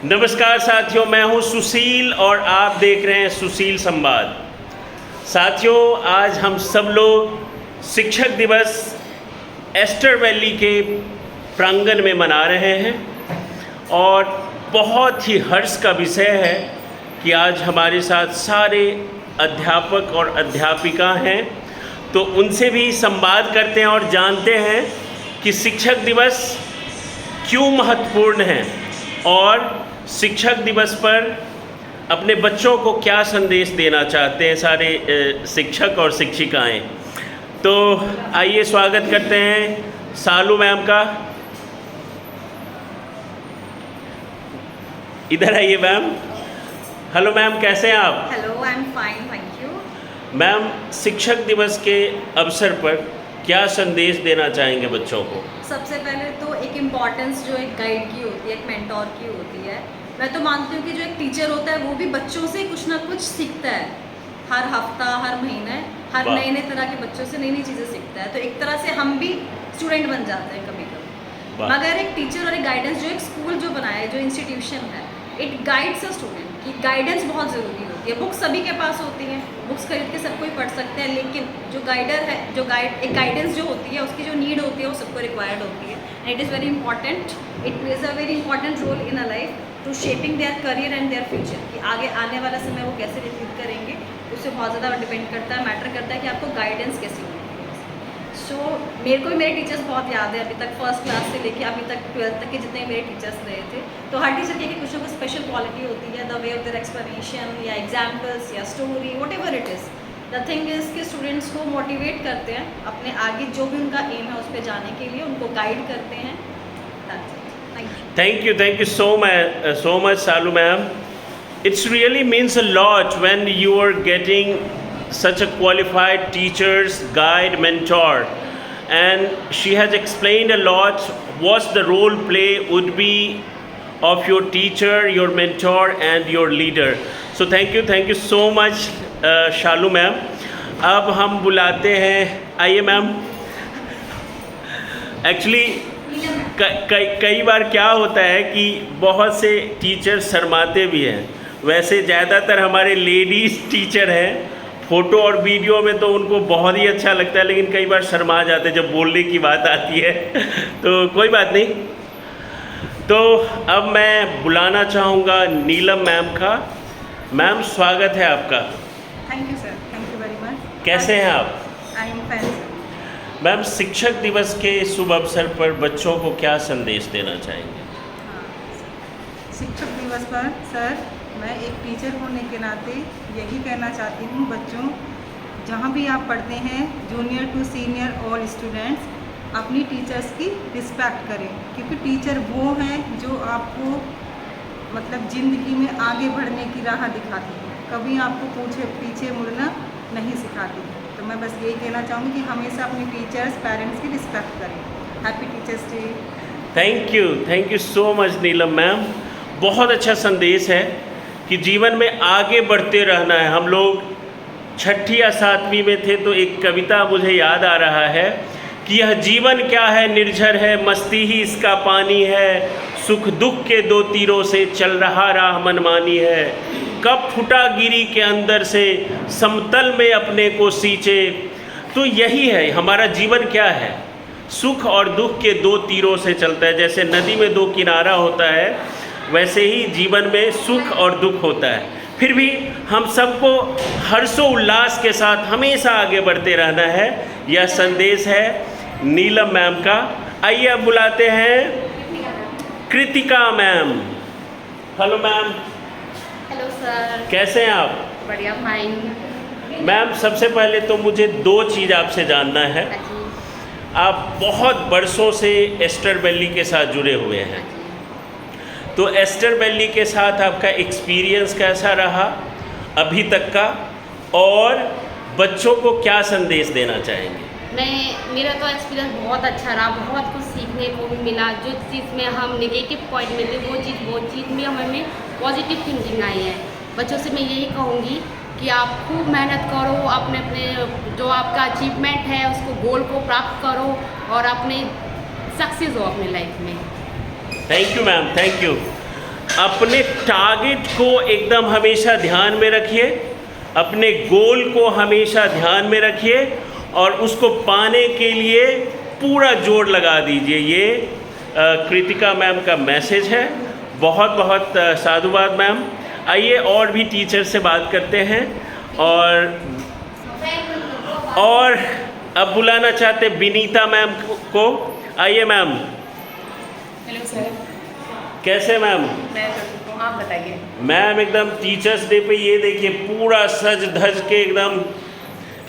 नमस्कार साथियों, मैं हूं सुशील और आप देख रहे हैं सुशील संवाद। साथियों, आज हम सब लोग शिक्षक दिवस एस्टर वैली के प्रांगण में मना रहे हैं और बहुत ही हर्ष का विषय है कि आज हमारे साथ सारे अध्यापक और अध्यापिका हैं, तो उनसे भी संवाद करते हैं और जानते हैं कि शिक्षक दिवस क्यों महत्वपूर्ण है और शिक्षक दिवस पर अपने बच्चों को क्या संदेश देना चाहते हैं सारे शिक्षक और शिक्षिकाएं। तो आइए स्वागत करते हैं शालू मैम का। इधर आइए मैम। हेलो मैम, कैसे हैं आप? Hello, I am fine, thank you. Ma'am, शिक्षक दिवस के अवसर पर क्या संदेश देना चाहेंगे बच्चों को? सबसे पहले तो एक इम्पॉर्टेंस जो एक गाइड की होती है, एक मेंटोर की होती है। मैं तो मानती हूँ कि जो एक टीचर होता है वो भी बच्चों से कुछ ना कुछ सीखता है। हर हफ्ता, हर महीने, हर नए नए तरह के बच्चों से नई नई चीज़ें सीखता है। तो एक तरह से हम भी स्टूडेंट बन जाते हैं कभी कभी। मगर एक टीचर और एक गाइडेंस, जो एक स्कूल जो बनाया है, जो इंस्टीट्यूशन है, इट गाइड्स अ स्टूडेंट की गाइडेंस बहुत ज़रूरी होती है। बुक्स सभी के पास होती हैं, बुक्स खरीद के सब कोई पढ़ सकते हैं, लेकिन जो गाइडर है, जो एक गाइडेंस जो होती है, उसकी जो नीड होती है वो सबको रिक्वायर्ड होती है। And it is very important, it plays a very important role in a life to shaping their career and their future. कि आगे आने वाला समय वो कैसे व्यतीत करेंगे, उससे बहुत ज़्यादा डिपेंड करता है, मैटर करता है कि आपको गाइडेंस कैसी होगी। सो मेरे को भी मेरे टीचर्स बहुत याद है, अभी तक फर्स्ट क्लास से लेके अभी तक 12th तक के जितने मेरे टीचर्स रहे थे। तो हर टीचर की कुछ ना कुछ स्पेशल क्वालिटी होती है, the way of their explanation या एग्जाम्पल्स या story, what ever it is. The thing is कि स्टूडेंट्स को मोटिवेट करते हैं अपने आगे जो भी उनका एम है उस पर जाने के लिए, उनको गाइड करते हैं। Thank you so much, Salu ma'am. It really means a lot when you are getting such a qualified teacher's guide, mentor, and she has explained a lot what the role play would be of your teacher, your mentor, and your leader. So thank you so much, Shalu ma'am. अब हम बुलाते हैं, आइए ma'am. Actually कई बार क्या होता है कि बहुत से टीचर शर्माते भी हैं। वैसे ज़्यादातर हमारे लेडीज़ टीचर हैं, फ़ोटो और वीडियो में तो उनको बहुत ही अच्छा लगता है, लेकिन कई बार शर्मा जाते हैं जब बोलने की बात आती है। तो कोई बात नहीं। तो अब मैं बुलाना चाहूँगा नीलम मैम का। मैम, स्वागत है आपका। Thank you sir, thank you very much. कैसे हैं आप? I am fine. मैम, शिक्षक दिवस के शुभ अवसर पर बच्चों को क्या संदेश देना चाहेंगे? शिक्षक दिवस पर सर, मैं एक टीचर होने के नाते यही कहना चाहती हूँ, बच्चों जहाँ भी आप पढ़ते हैं, junior to senior all students, अपनी टीचर्स की रिस्पेक्ट करें, क्योंकि टीचर वो हैं जो आपको मतलब ज़िंदगी में आगे बढ़ने की राह दिखाती है, कभी आपको पीछे मुड़ना नहीं सिखाती। तो मैं बस यही कहना चाहूँगी कि हमेशा अपने टीचर्स, पेरेंट्स की रिस्पेक्ट करें। Happy teachers day. Thank you so much Neelam ma'am. बहुत अच्छा संदेश है कि जीवन में आगे बढ़ते रहना है। हम लोग 6ठी या 7वीं में थे तो एक कविता मुझे याद आ रहा है कि यह जीवन क्या है, निर्झर है, मस्ती ही इसका पानी है, सुख दुख के दो तीरों से चल रहा राह मनमानी है, कब फुटा गिरी के अंदर से समतल में अपने को सींचे। तो यही है हमारा जीवन क्या है, सुख और दुख के दो तीरों से चलता है। जैसे नदी में 2 किनारा होता है, वैसे ही जीवन में सुख और दुख होता है। फिर भी हम सबको हर्षोल्लास के साथ हमेशा आगे बढ़ते रहना है। यह संदेश है नीलम मैम का। आइए अब बुलाते हैं Kritika ma'am. Hello ma'am. Hello sir. कैसे हैं आप? बढ़िया, फाइन। मैम, सबसे पहले तो मुझे 2 चीज़ आपसे जानना है। आप बहुत बरसों से एस्टर वैली के साथ जुड़े हुए हैं, तो एस्टर वैली के साथ आपका एक्सपीरियंस कैसा रहा अभी तक का, और बच्चों को क्या संदेश देना चाहेंगे? मेरा तो एक्सपीरियंस बहुत अच्छा रहा, बहुत कुछ सीखने को भी मिला। जो चीज़ में हम नेगेटिव पॉइंट में थे, वो चीज़ में हमें पॉजिटिव थिंकिंग आई है। बच्चों से मैं यही कहूँगी कि आप खूब मेहनत करो, अपने जो आपका अचीवमेंट है उसको, गोल को प्राप्त करो और अपने सक्सेस हो अपने लाइफ में। Thank you ma'am, thank you. अपने टारगेट को एकदम हमेशा ध्यान में रखिए, अपने गोल को हमेशा ध्यान में रखिए और उसको पाने के लिए पूरा जोर लगा दीजिए। ये कृतिका मैम का मैसेज है। बहुत बहुत साधुवाद मैम। आइए और भी टीचर से बात करते हैं और अब बुलाना चाहते विनीता मैम को। आइए मैम। Hello sir. कैसे मैम? मैं तो ठीक हूँ, आप बताइए। मैम एकदम टीचर्स डे पे ये देखिए पूरा सज धज के एकदम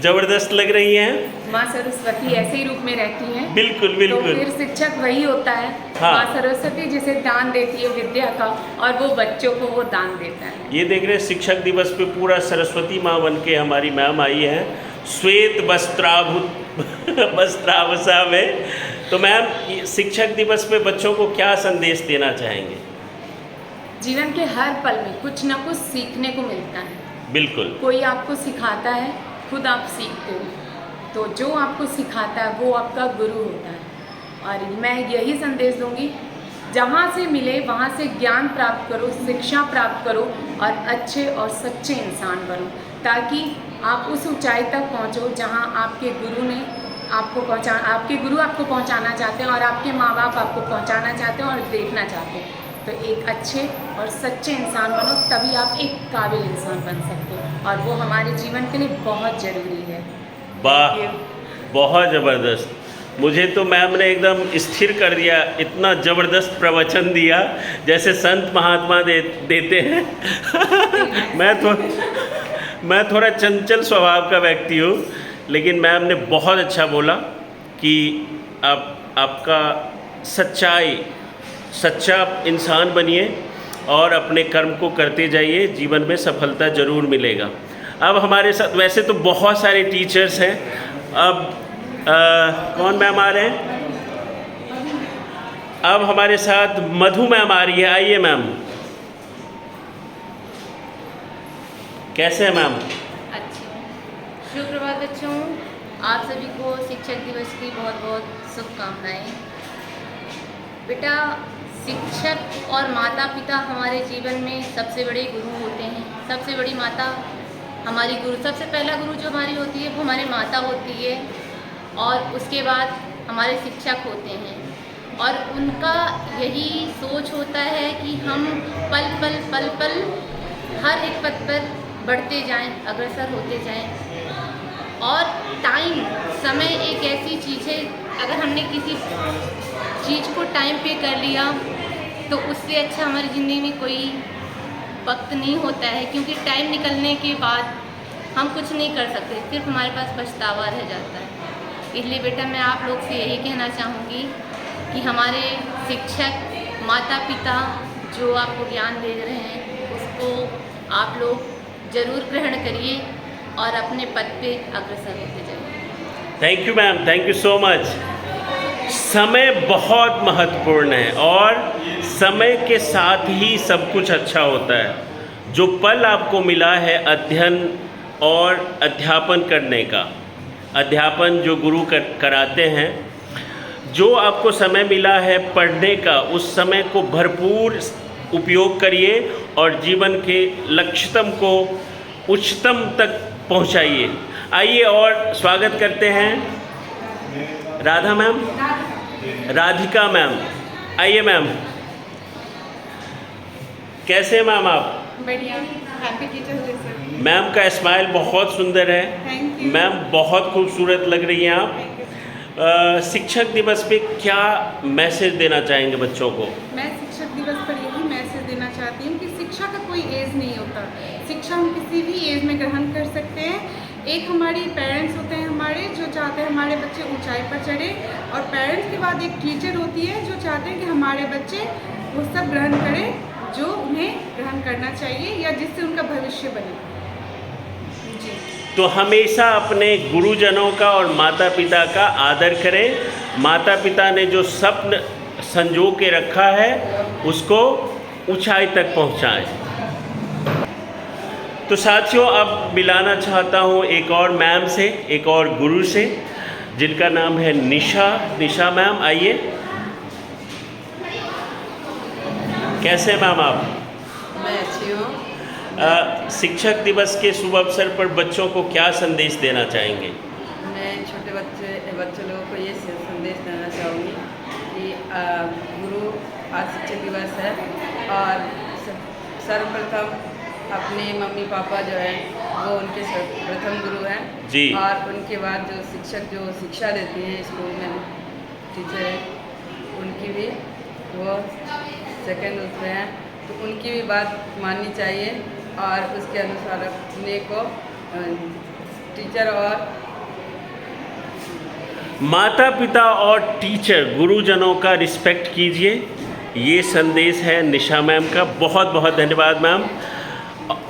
ज़बरदस्त लग रही हैं। माँ सरस्वती ऐसे ही रूप में रहती हैं। बिल्कुल तो बिल्कुल। फिर शिक्षक वही होता है। हाँ। माँ सरस्वती जिसे दान देती है विद्या का, और वो बच्चों को वो दान देता है। ये देख रहे हैं शिक्षक दिवस पे पूरा सरस्वती माँ बन के हमारी मैम आई है, श्वेत वस्त्रावसा में। तो मैम शिक्षक दिवस पे बच्चों को क्या संदेश देना चाहेंगे? जीवन के हर पल में कुछ ना कुछ सीखने को मिलता है। बिल्कुल। कोई आपको सिखाता है, खुद आप सीखते हो। तो जो आपको सिखाता है वो आपका गुरु होता है। और मैं यही संदेश दूंगी, जहाँ से मिले वहाँ से ज्ञान प्राप्त करो, शिक्षा प्राप्त करो और अच्छे और सच्चे इंसान बनो, ताकि आप उस ऊंचाई तक पहुँचो जहाँ आपके गुरु ने आपको आपके गुरु आपको पहुँचाना चाहते हैं और आपके माँ बाप आपको पहुँचाना चाहते हैं और देखना चाहते हैं। तो एक अच्छे और सच्चे इंसान बनो, तभी आप एक काबिल इंसान बन सकते हो, और वो हमारे जीवन के लिए बहुत ज़रूरी है। वाह, बहुत ज़बरदस्त। मुझे तो मैम ने एकदम स्थिर कर दिया, इतना ज़बरदस्त प्रवचन दिया जैसे संत महात्मा देते हैं। मैं थोड़ा चंचल स्वभाव का व्यक्ति हूँ, लेकिन मैम ने बहुत अच्छा बोला कि आपका सच्चा इंसान बनिए और अपने कर्म को करते जाइए, जीवन में सफलता ज़रूर मिलेगा। अब हमारे साथ वैसे तो बहुत सारे टीचर्स हैं, अब कौन मैम आ रहे हैं? अब हमारे साथ मधु मैम आ रही है। आइए मैम। कैसे हैं मैम? अच्छी। सुप्रभात बच्चों, आप सभी को शिक्षक दिवस की बहुत बहुत शुभकामनाएं। बेटा, शिक्षक और माता पिता हमारे जीवन में सबसे बड़े गुरु होते हैं। सबसे बड़ी माता हमारी गुरु, सबसे पहला गुरु जो हमारी होती है वो हमारी माता होती है, और उसके बाद हमारे शिक्षक होते हैं। और उनका यही सोच होता है कि हम पल पल हर एक पद पर बढ़ते जाएं, अग्रसर होते जाएं। और समय एक ऐसी चीज़ है, अगर हमने किसी चीज़ को टाइम पे कर लिया तो उससे अच्छा हमारी ज़िंदगी में कोई वक्त नहीं होता है, क्योंकि टाइम निकलने के बाद हम कुछ नहीं कर सकते, सिर्फ हमारे पास पछतावा रह जाता है। इसलिए बेटा, मैं आप लोग से यही कहना चाहूँगी कि हमारे शिक्षक माता पिता जो आपको ज्ञान दे रहे हैं उसको आप लोग ज़रूर ग्रहण करिए और अपने पद पे अग्रसर होते जाइए। Thank you ma'am, thank you so much. समय बहुत महत्वपूर्ण है और समय के साथ ही सब कुछ अच्छा होता है। जो पल आपको मिला है अध्ययन और अध्यापन करने का, अध्यापन जो गुरु कराते हैं, जो आपको समय मिला है पढ़ने का, उस समय को भरपूर उपयोग करिए और जीवन के लक्ष्यतम को उच्चतम तक पहुंचाइए। आइए और स्वागत करते हैं राधा मैम, राधिका मैम। आइए मैम। कैसे मैम आप? बढ़िया। Happy teachers day sir. Ma'am का स्माइल बहुत सुंदर है। थैंक यू मैम बहुत खूबसूरत लग रही हैं आप। शिक्षक दिवस पे क्या मैसेज देना चाहेंगे बच्चों को? मैं शिक्षक दिवस पर यही मैसेज देना चाहती हूँ कि शिक्षा का कोई एज नहीं होता। शिक्षा हम किसी भी एज में ग्रहण कर सकते हैं। एक हमारी पेरेंट्स होते हैं हमारे, जो चाहते हैं हमारे बच्चे ऊंचाई पर चढ़े, और पेरेंट्स के बाद एक टीचर होती है जो चाहते हैं कि हमारे बच्चे वो सब ग्रहण करें जो उन्हें ग्रहण करना चाहिए या जिससे उनका भविष्य बने। जी। तो हमेशा अपने गुरुजनों का और माता पिता का आदर करें। माता पिता ने जो स्वप्न संजो के रखा है उसको ऊंचाई तक पहुंचाएं। तो साथियों, अब मिलाना चाहता हूं एक और मैम से, एक और गुरु से, जिनका नाम है निशा। निशा मैम, आइए। कैसे हैं मैम आप? मैं अच्छी हूँ। शिक्षक दिवस के शुभ अवसर पर बच्चों को क्या संदेश देना चाहेंगे? मैं छोटे बच्चे लोगों को ये संदेश देना चाहूँगी कि गुरु आज शिक्षक दिवस है और सर्वप्रथम अपने मम्मी पापा जो है वो उनके प्रथम गुरु हैं जी। और उनके बाद जो शिक्षक जो शिक्षा देती हैं स्कूल में टीचर हैं उनकी भी वो सेकंड उसमें हैं, तो उनकी भी बात माननी चाहिए और उसके अनुसार अपने को टीचर और माता पिता और टीचर गुरुजनों का रिस्पेक्ट कीजिए, ये संदेश है निशा मैम का। बहुत बहुत धन्यवाद मैम।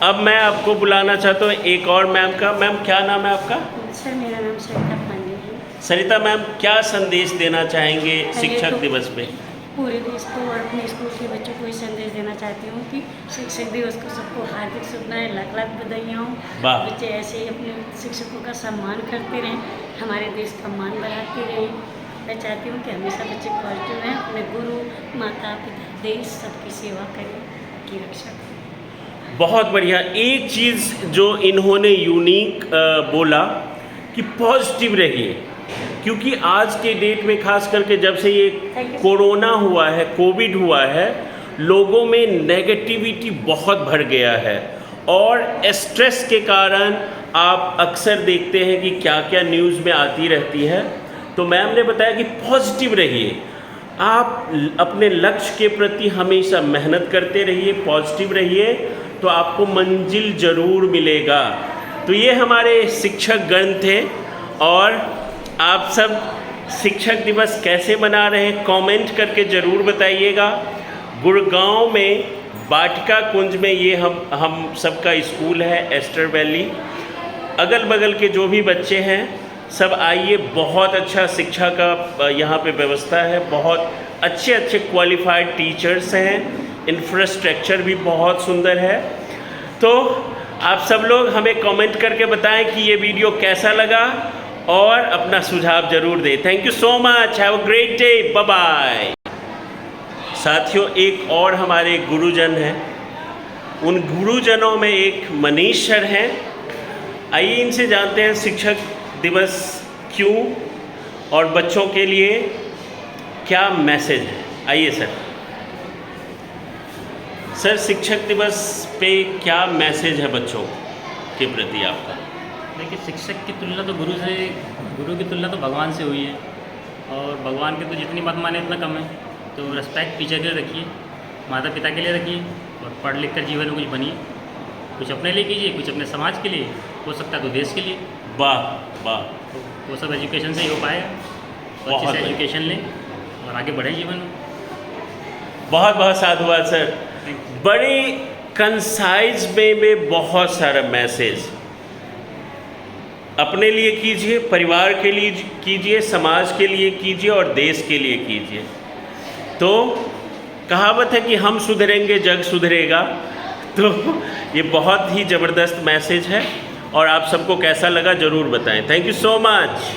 अब मैं आपको बुलाना चाहता हूँ एक और मैम का। मैम क्या नाम है आपका? सर मेरा नाम सरिता पांडे है। सरिता मैम क्या संदेश देना चाहेंगे शिक्षक दिवस पे? पूरे देश को और अपने स्कूल के बच्चों को ये संदेश देना चाहती हूँ कि शिक्षक दिवस को सबको हार्दिक शुभकामनाएं, लाख लाख बधाइयाँ हों। वाह। बच्चे ऐसे ही अपने शिक्षकों का सम्मान करते रहें, हमारे देश का मान बढ़ाते रहें। मैं चाहती हूँ कि हमेशा बच्चे पॉजिटिव रहें, अपने गुरु माता पिता देश सबकी सेवा करें, की रक्षा करें। बहुत बढ़िया। एक चीज़ जो इन्होंने यूनिक बोला कि पॉजिटिव रहिए, क्योंकि आज के डेट में खास करके जब से ये कोरोना हुआ है, कोविड हुआ है, लोगों में नेगेटिविटी बहुत बढ़ गया है और स्ट्रेस के कारण आप अक्सर देखते हैं कि क्या क्या न्यूज़ में आती रहती है। तो मैम ने बताया कि पॉजिटिव रहिए, आप अपने लक्ष्य के प्रति हमेशा मेहनत करते रहिए, पॉजिटिव रहिए, तो आपको मंजिल ज़रूर मिलेगा। तो ये हमारे शिक्षक गण थे और आप सब शिक्षक दिवस कैसे मना रहे हैं कमेंट करके ज़रूर बताइएगा। गुड़गांव में वाटिका कुंज में ये हम सबका स्कूल है, एस्टर वैली। अगल बगल के जो भी बच्चे हैं सब आइए, बहुत अच्छा शिक्षा का यहाँ पे व्यवस्था है, बहुत अच्छे अच्छे क्वालिफाइड टीचर्स हैं, इंफ्रास्ट्रक्चर भी बहुत सुंदर है। तो आप सब लोग हमें कमेंट करके बताएं कि ये वीडियो कैसा लगा और अपना सुझाव ज़रूर दें। Thank you so much, have a great day, bye bye. साथियों, एक और हमारे गुरुजन हैं, उन गुरुजनों में एक मनीष सर हैं। आइए इनसे जानते हैं शिक्षक दिवस क्यों और बच्चों के लिए क्या मैसेज है। आइए सर, शिक्षक दिवस पे क्या मैसेज है बच्चों के प्रति आपका? देखिए, शिक्षक की तुलना तो गुरु की तुलना तो भगवान से हुई है और भगवान के तो जितनी बात माने इतना कम है। तो रेस्पेक्ट टीचर के लिए रखिए, माता पिता के लिए रखिए और पढ़ लिख कर जीवन में कुछ बनिए, कुछ अपने लिए कीजिए, कुछ अपने समाज के लिए, हो सकता है तो देश के लिए। वाह वाह। तो वो सब एजुकेशन से ही हो पाएगा। तो अच्छे से एजुकेशन लें और आगे बढ़े जीवन में। बहुत बहुत साधुवाद सर। बड़े कंसाइज में बहुत सारा मैसेज अपने लिए कीजिए, परिवार के लिए कीजिए, समाज के लिए कीजिए और देश के लिए कीजिए। तो कहावत है कि हम सुधरेंगे जग सुधरेगा। तो ये बहुत ही ज़बरदस्त मैसेज है और आप सबको कैसा लगा ज़रूर बताएं। Thank you so much.